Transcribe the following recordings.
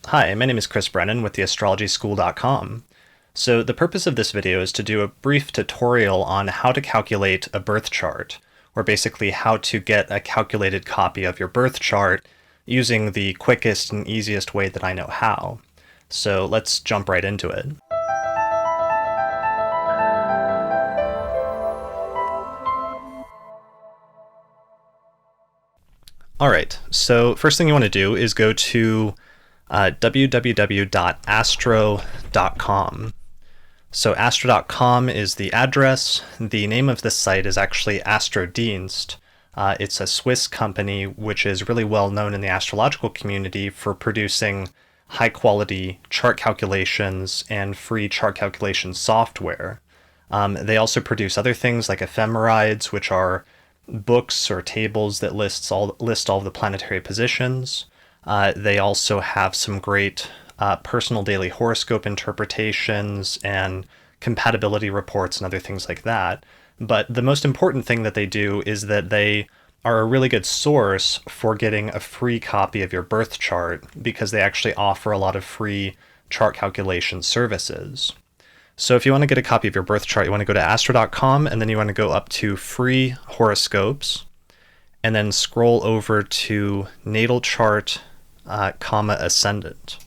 Hi, my name is Chris Brennan with the astrologyschool.com. So the purpose of this video is to do a brief tutorial on how to calculate a birth chart, or basically how to get a calculated copy of your birth chart using the quickest and easiest way that I know how. So let's jump right into it. Alright, so first thing you want to do is go to www.astro.com. So astro.com is the address. The name of this site is actually Astrodienst. It's a Swiss company which is really well known in the astrological community for producing high quality chart calculations and free chart calculation software. They also produce other things like ephemerides, which are books or tables that list all of the planetary positions. They also have some great personal daily horoscope interpretations and compatibility reports and other things like that. But the most important thing that they do is that they are a really good source for getting a free copy of your birth chart, because they actually offer a lot of free chart calculation services. So if you want to get a copy of your birth chart, you want to go to astro.com, and then you want to go up to free horoscopes, and then scroll over to natal chart, ascendant.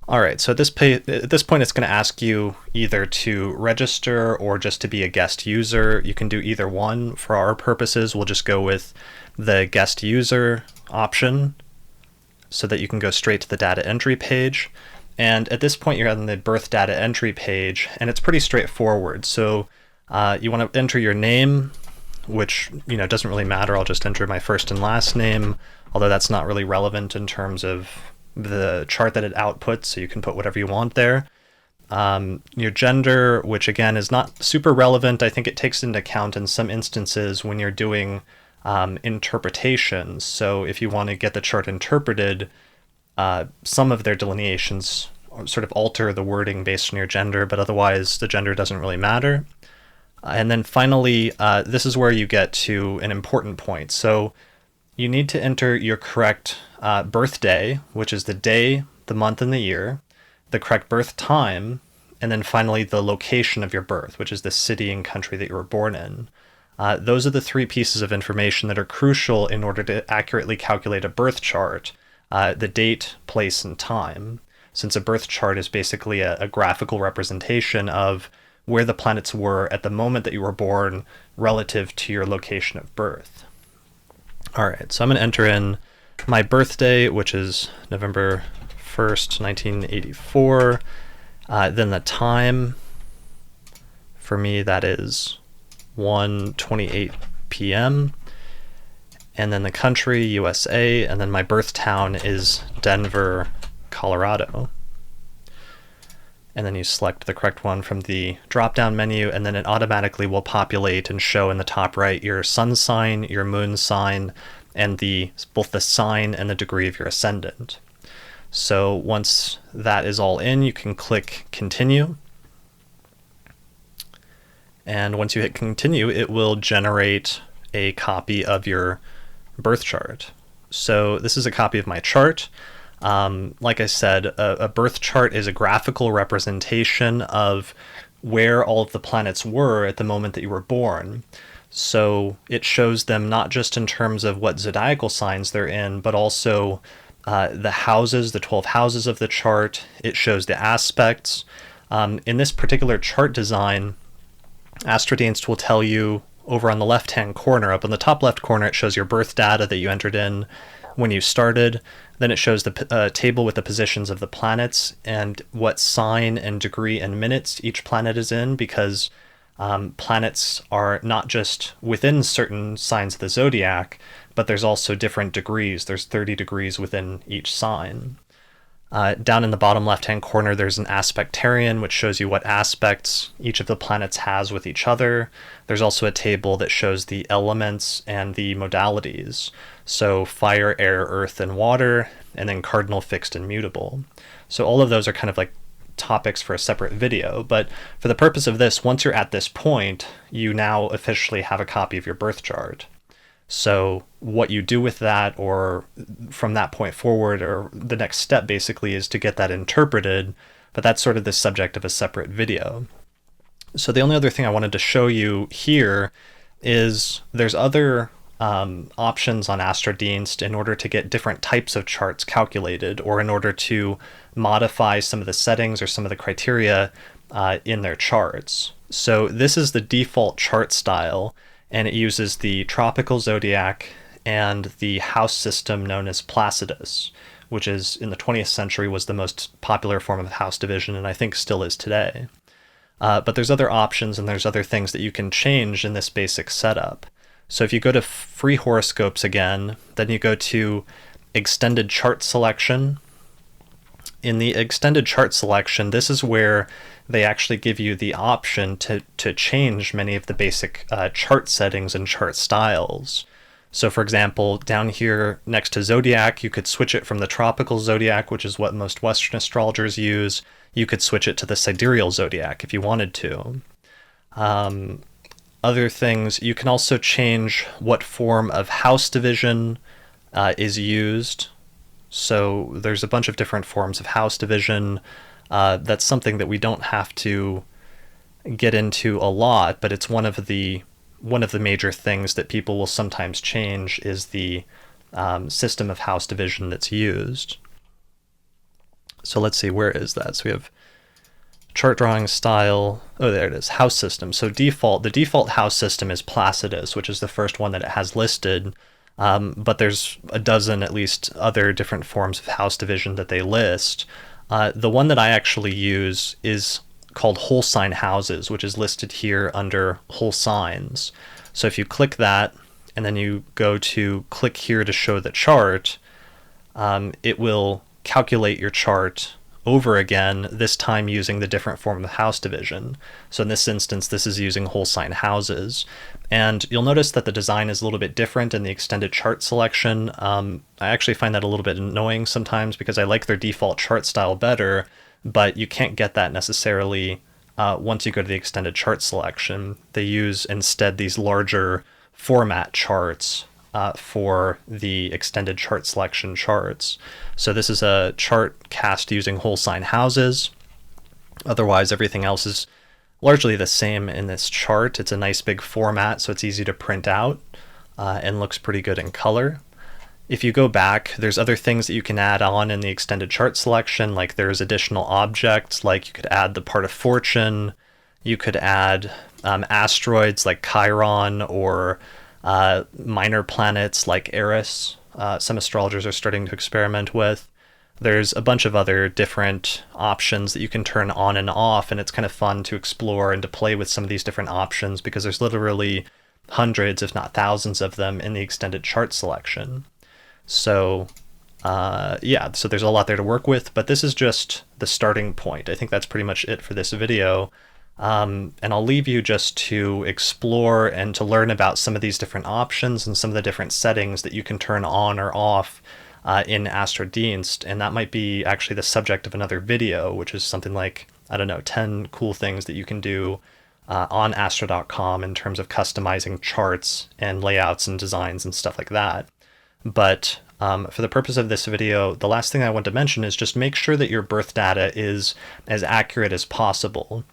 All right, so at this point, it's going to ask you either to register or just to be a guest user. You can do either one. For our purposes, we'll just go with the guest user option so that you can go straight to the data entry page. And at this point, you're on the birth data entry page, and it's pretty straightforward. So you want to enter your name, which doesn't really matter. I'll just enter my first and last name, although that's not really relevant in terms of the chart that it outputs, so you can put whatever you want there. Your gender, which again is not super relevant. I think it takes into account in some instances when you're doing interpretations. So if you want to get the chart interpreted, some of their delineations sort of alter the wording based on your gender, but otherwise the gender doesn't really matter. And then finally, this is where you get to an important point. So you need to enter your correct birthday, which is the day, the month, and the year, the correct birth time, and then finally the location of your birth, which is the city and country that you were born in. Those are the three pieces of information that are crucial in order to accurately calculate a birth chart: the date, place, and time, since a birth chart is basically a graphical representation of where the planets were at the moment that you were born relative to your location of birth. All right, so I'm going to enter in my birthday, which is November 1st, 1984. Then the time, for me, that is 1:28 p.m. And then the country, USA, and then my birth town is Denver, Colorado. And then you select the correct one from the drop-down menu, and then it automatically will populate and show in the top right your sun sign, your moon sign, and both the sign and the degree of your ascendant. So once that is all in, you can click continue. And once you hit continue, it will generate a copy of your birth chart. So this is a copy of my chart. Like I said, a birth chart is a graphical representation of where all of the planets were at the moment that you were born. So it shows them not just in terms of what zodiacal signs they're in, but also the houses, the 12 houses of the chart. It shows the aspects. In this particular chart design, Astrodienst will tell you over on the left-hand corner, up in the top left corner, it shows your birth data that you entered in when you started. Then it shows the table with the positions of the planets and what sign and degree and minutes each planet is in, because planets are not just within certain signs of the zodiac, but there's also different degrees. There's 30 degrees within each sign. Down in the bottom left-hand corner, there's an aspectarian, which shows you what aspects each of the planets has with each other. There's also a table that shows the elements and the modalities. So fire, air, earth, and water, and then cardinal, fixed, and mutable. So all of those are kind of like topics for a separate video, but for the purpose of this, once you're at this point, you now officially have a copy of your birth chart. So what you do with that, or from that point forward, or the next step basically, is to get that interpreted, but that's sort of the subject of a separate video. So the only other thing I wanted to show you here is there's other options on Astrodienst in order to get different types of charts calculated, or in order to modify some of the settings or some of the criteria in their charts. So this is the default chart style, and it uses the tropical zodiac and the house system known as Placidus, which is in the 20th century was the most popular form of house division, and I think still is today. But there's other options and there's other things that you can change in this basic setup. So if you go to free horoscopes again, then you go to extended chart selection. In the extended chart selection, this is where they actually give you the option to change many of the basic chart settings and chart styles. So for example, down here next to zodiac, you could switch it from the tropical zodiac, which is what most Western astrologers use. You could switch it to the sidereal zodiac if you wanted to. Other things, you can also change what form of house division is used. So there's a bunch of different forms of house division. That's something that we don't have to get into a lot, but it's one of the major things that people will sometimes change is the system of house division that's used. So let's see, where is that? So we have chart drawing style. Oh, there it is, house system. So the default house system is Placidus, which is the first one that it has listed. But there's a dozen at least other different forms of house division that they list. The one that I actually use is called whole sign houses, which is listed here under whole signs. So if you click that and then you go to click here to show the chart, it will calculate your chart over again, this time using the different form of house division. So in this instance, this is using whole sign houses. And you'll notice that the design is a little bit different in the extended chart selection. I actually find that a little bit annoying sometimes because I like their default chart style better, but you can't get that necessarily once you go to the extended chart selection. They use instead these larger format charts for the extended chart selection charts. So this is a chart cast using whole sign houses. Otherwise, everything else is largely the same in this chart. It's a nice big format, so it's easy to print out and looks pretty good in color. If you go back, there's other things that you can add on in the extended chart selection, like there's additional objects, like you could add the part of fortune, you could add asteroids like Chiron, or minor planets like Eris. Some astrologers are starting to experiment with. There's a bunch of other different options that you can turn on and off, and it's kind of fun to explore and to play with some of these different options because there's literally hundreds, if not thousands of them in the extended chart selection. So so there's a lot there to work with, but this is just the starting point. I think that's pretty much it for this video. And I'll leave you just to explore and to learn about some of these different options and some of the different settings that you can turn on or off in Astrodienst. And that might be actually the subject of another video, which is something like, 10 cool things that you can do on astro.com in terms of customizing charts and layouts and designs and stuff like that. But for the purpose of this video, the last thing I want to mention is just make sure that your birth data is as accurate as possible.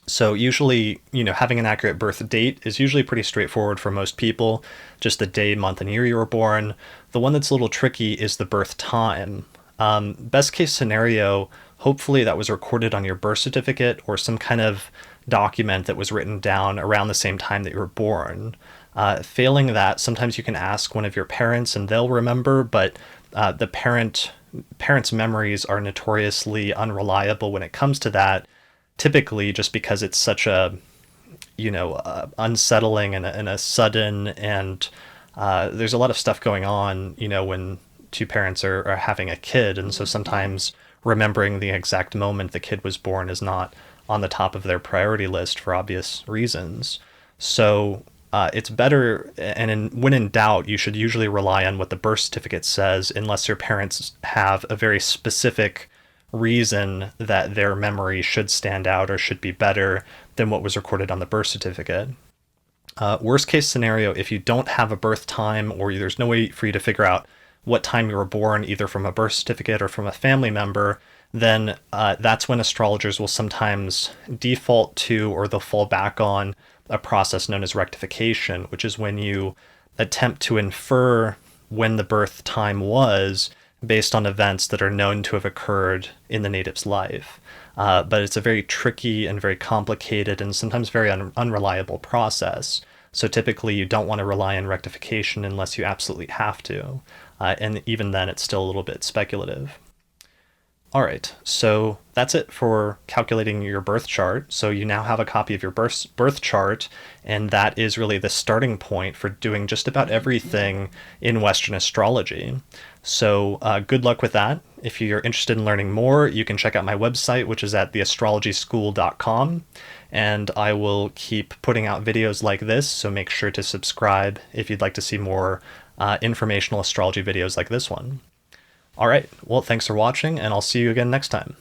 So usually, having an accurate birth date is usually pretty straightforward for most people, just the day, month, and year you were born. The one that's a little tricky is the birth time. Best case scenario, hopefully that was recorded on your birth certificate or some kind of document that was written down around the same time that you were born. Failing that, sometimes you can ask one of your parents and they'll remember, but the parents' memories are notoriously unreliable when it comes to that. Typically, just because it's such a, unsettling and a sudden, and there's a lot of stuff going on, when two parents are having a kid. And so sometimes remembering the exact moment the kid was born is not on the top of their priority list for obvious reasons. So it's better, and when in doubt, you should usually rely on what the birth certificate says, unless your parents have a very specific reason that their memory should stand out or should be better than what was recorded on the birth certificate. Worst case scenario, if you don't have a birth time or there's no way for you to figure out what time you were born, either from a birth certificate or from a family member, then that's when astrologers will sometimes default to, or they'll fall back on, a process known as rectification, which is when you attempt to infer when the birth time was based on events that are known to have occurred in the native's life. But it's a very tricky and very complicated and sometimes very unreliable process. So typically you don't want to rely on rectification unless you absolutely have to. And even then, it's still a little bit speculative. All right, so that's it for calculating your birth chart. So you now have a copy of your birth chart, and that is really the starting point for doing just about everything in Western astrology. So good luck with that. If you're interested in learning more, you can check out my website, which is at theastrologyschool.com, and I will keep putting out videos like this, so make sure to subscribe if you'd like to see more informational astrology videos like this one. All right, well, thanks for watching, and I'll see you again next time.